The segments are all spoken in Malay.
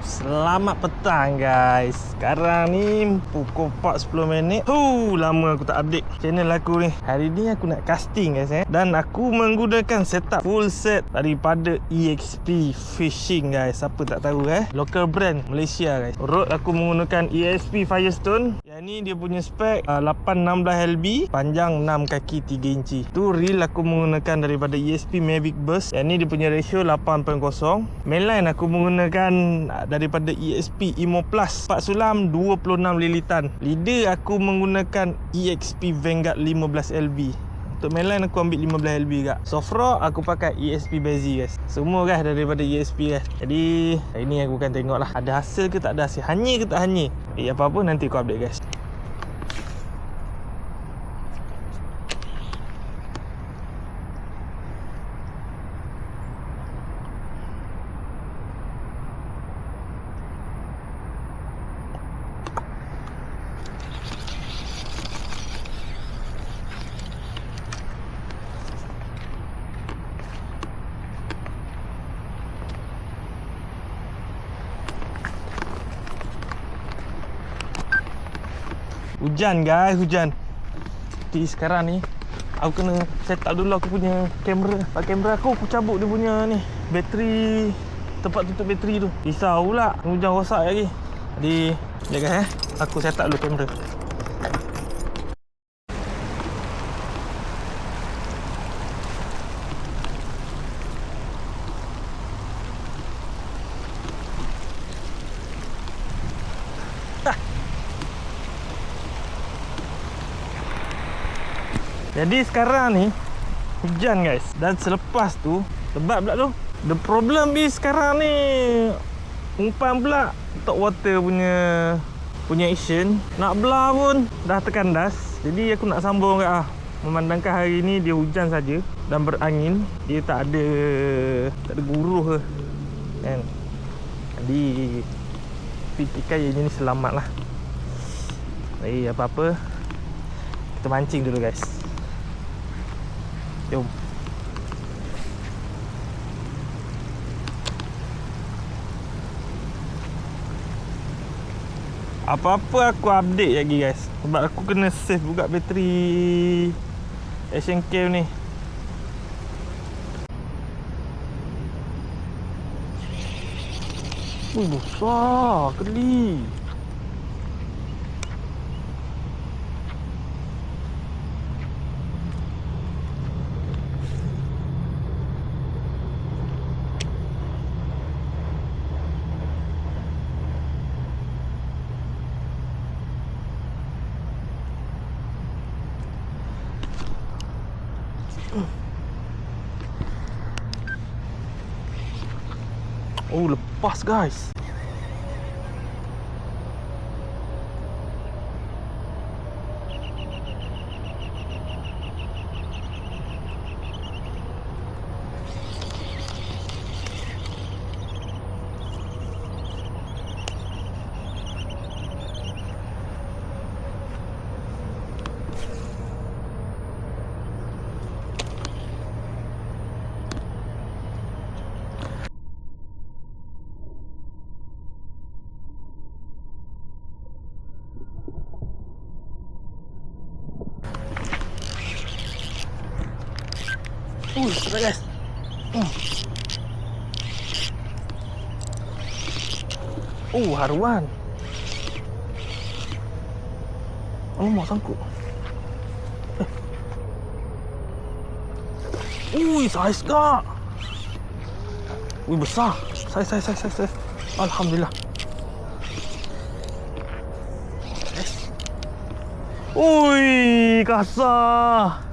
Selamat petang guys. Sekarang ni pukul 4.10. Lama aku tak update channel aku ni. Hari ni aku nak casting guys Dan aku menggunakan setup full set daripada EXP Fishing guys. Siapa tak tahu local brand Malaysia guys. Rod aku menggunakan EXP Firestone. Yang ni dia punya spek 816 LB, panjang 6 kaki 3 inci. Tu reel aku menggunakan daripada EXP Mavic Burst. Yang ni dia punya ratio 8.0. Mainline aku menggunakan daripada EXP Emo Plus 4 sulam 26 lilitan. Leader aku menggunakan EXP Vanguard 15 LB. Untuk mainline aku ambil 15 LB kak. Soft rock aku pakai EXP Bezy guys. Semua guys daripada EXP guys. Jadi hari ni aku akan tengok lah ada hasil ke tak ada hasil, hanyir ke tak hanyir. Apa-apa nanti aku update guys. Hujan guys, hujan. Jadi sekarang ni aku kena set up dulu aku punya kamera. Kamera aku cabut dia punya ni bateri, tempat tutup bateri tu. Risau pula hujan rosak lagi. Jadi sekejap guys aku set up dulu kamera. Jadi sekarang ni hujan guys. Dan selepas tu lebat pula tu. The problem is sekarang ni umpan pula top water punya action. Nak belah pun dah terkandas. Jadi aku nak sambung kat memandangkan hari ni dia hujan saja dan berangin. Dia tak ada guruh ke kan. Jadi fikirkan yang ni selamat lah. Apa-apa kita mancing dulu guys. Jom. Apa-apa aku update lagi guys. Sebab aku kena save juga bateri action cam ni. Besar keli. Lepas guys. Cepat guys. Haruan. Alamak sangkut. Saiz kak. Besar. Saiz. Alhamdulillah. Kasar.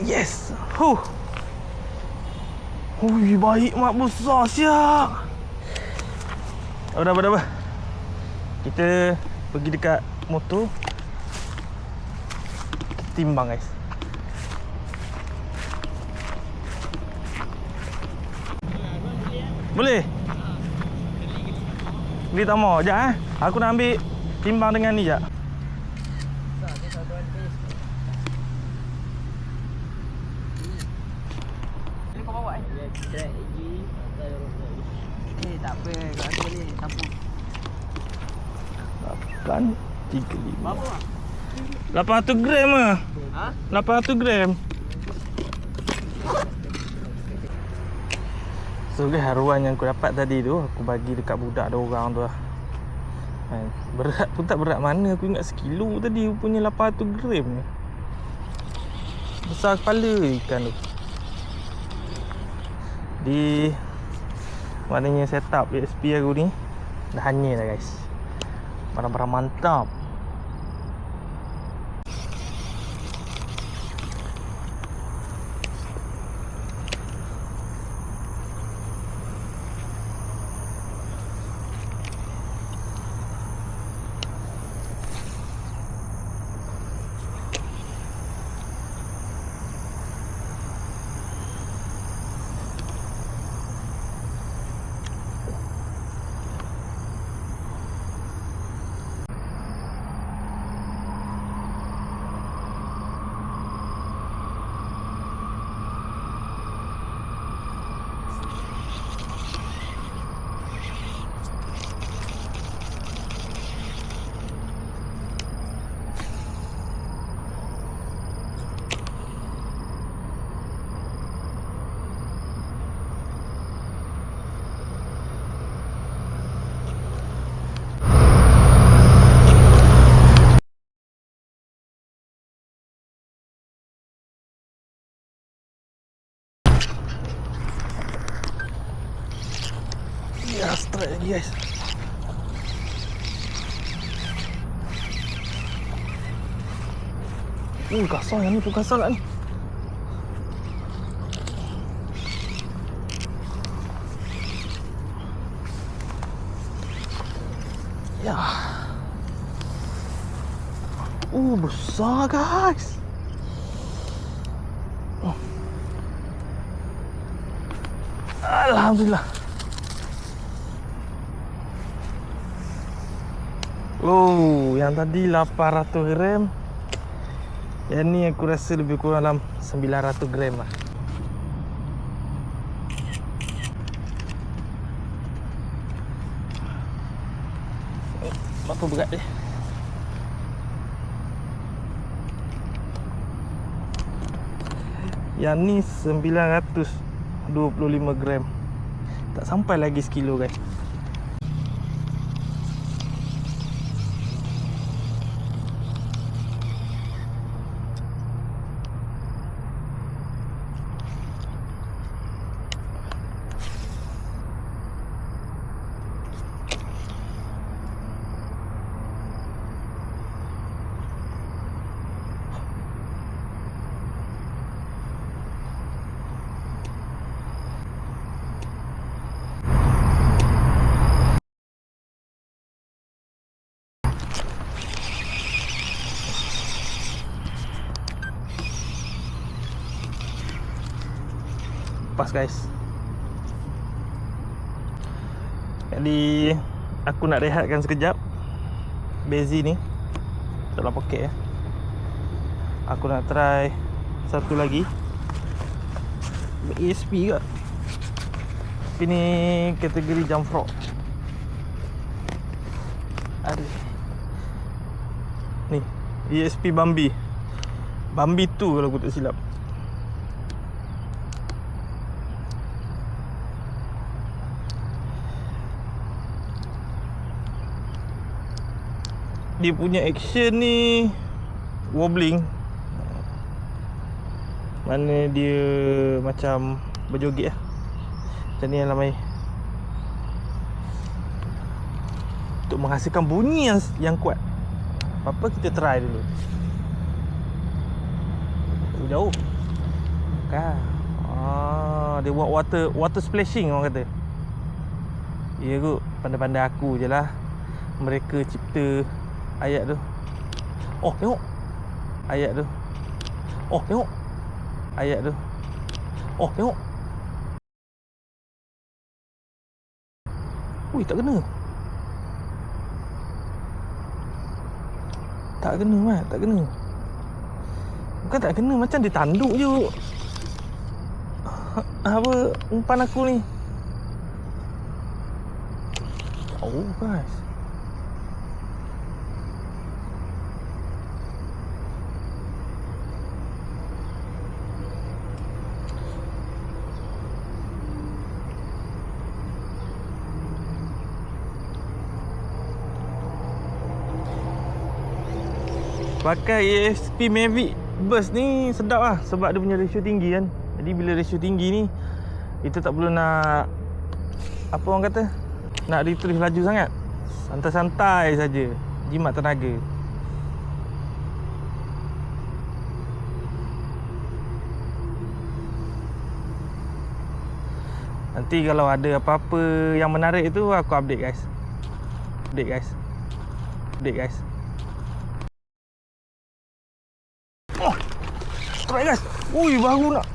Yes. Baik mak besar siap. Dah. Kita pergi dekat motor. Kita timbang guys. Boleh? Beli tak mau. Sekejap aku nak ambil timbang dengan ni sekejap. Track AG Tak apa, kalau tu boleh tampung. 835. Berapa? 800 gram ah. Ha? 800 gram. So guys, haruan yang aku dapat tadi tu aku bagi dekat budak ada orang tu lah. Berat pun tak berat mana, aku ingat sekilo tadi punya 800 gram ni. Besar kepala ikan tu. Di maknanya setup ESP aku ni dah hanyir dah guys. Barang-barang mantap. Ya, strike lagi guys. Kasar yang ni pun kasar lah ni. Ya. Besar guys. Alhamdulillah. Yang tadi 800 gram. Yang ni aku rasa lebih kurang dalam 900 gram lah. Berapa berat dia? Yang ni 925 gram. Tak sampai lagi sekilo guys. Pas guys. Jadi aku nak rehatkan sekejap bezi ni dalam poket ya. Aku nak try satu lagi ESP ke. Tapi ni kategori jump frog. Ada ni ESP Bambi 2 kalau aku tak silap. Dia punya action ni wobbling. Mana dia macam berjoget lah. Macam ni lah main. Untuk menghasilkan bunyi yang kuat. Apa-apa kita try dulu. Jauh kan. Dia buat water splashing orang kata. Ya kot, pandai-pandai aku je lah mereka cipta ayat tu. Oh tengok ayat tu. Oh tengok ayat tu. Oh tengok. Ui, tak kena. Tak kena Mat, tak kena. Bukan tak kena, macam dia tanduk je. Apa umpan aku ni. Oh guys, pakai ESP Mavic Burst ni sedap lah sebab dia punya ratio tinggi kan. Jadi bila ratio tinggi ni, kita tak perlu nak, apa orang kata, nak retrieve laju sangat. Santai-santai saja, jimat tenaga. Nanti kalau ada apa-apa yang menarik tu, aku update guys. Update guys. Oh, strike guys. Ui, baru nak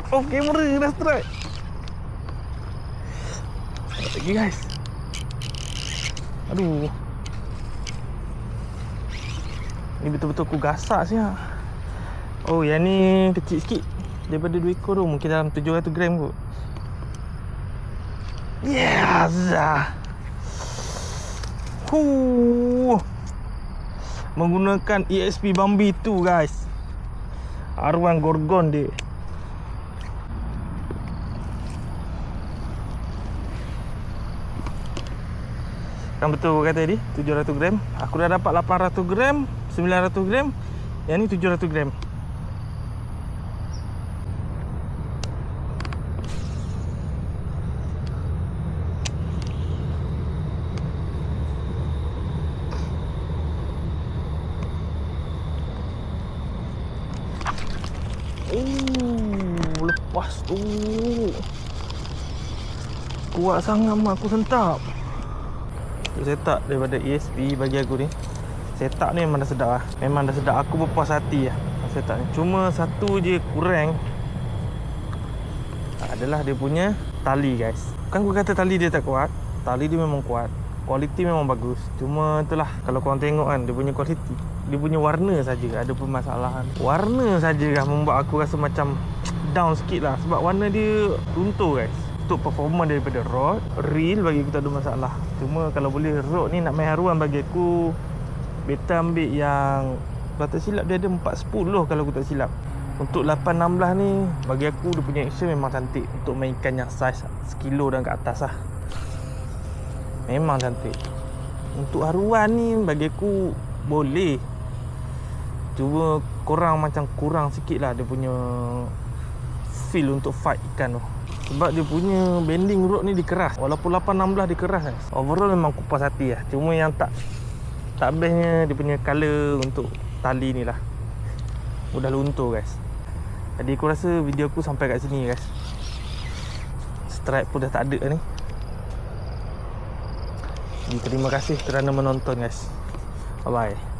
off kamera dah strike. Lagi guys. Aduh, ni betul-betul aku gasak siap. Oh, yang ni kecil sikit daripada 2 ekor tu. Mungkin dalam 700 gram kot. Yes. Menggunakan ESP Bambi 2 guys. Arwan Gorgon dia. Kan betul aku kata tadi 700 gram. Aku dah dapat 800 gram, 900 gram. Yang ni 700 gram. Lepas tu kuat sangat mak aku sentap. Setup daripada ESP bagi aku ni, setup ni memang dah sedap lah. Memang dah sedap, aku berpuas hati lah setup ni. Cuma satu je kurang adalah dia punya tali guys. Kan aku kata tali dia tak kuat. Tali dia memang kuat, kualiti memang bagus. Cuma itulah, kalau korang tengok kan, dia punya kualiti, dia punya warna saja ada permasalahan. Warna saja kan membuat aku rasa macam down sikit lah. Sebab warna dia runtuh guys. Untuk performa daripada rod, reel bagi aku tak ada masalah. Cuma kalau boleh rod ni nak main haruan, bagi aku better ambil yang, kalau tak silap dia ada 410 kalau aku tak silap. Untuk 816 ni bagi aku dia punya action memang cantik. Untuk mainkan yang saiz sekilo dan ke atas lah, memang cantik. Untuk haruan ni bagi aku boleh, cuma kurang sikit lah dia punya feel untuk fight ikan tu. Sebab dia punya bending rod ni dikeras. Walaupun 816 dikeras guys. Overall memang aku puas hati lah. Cuma yang tak bestnya dia punya colour untuk tali ni lah, mudah luntur guys. Jadi aku rasa video aku sampai kat sini guys. Strike pun dah tak ada ni. Jadi terima kasih kerana menonton guys. Bye bye.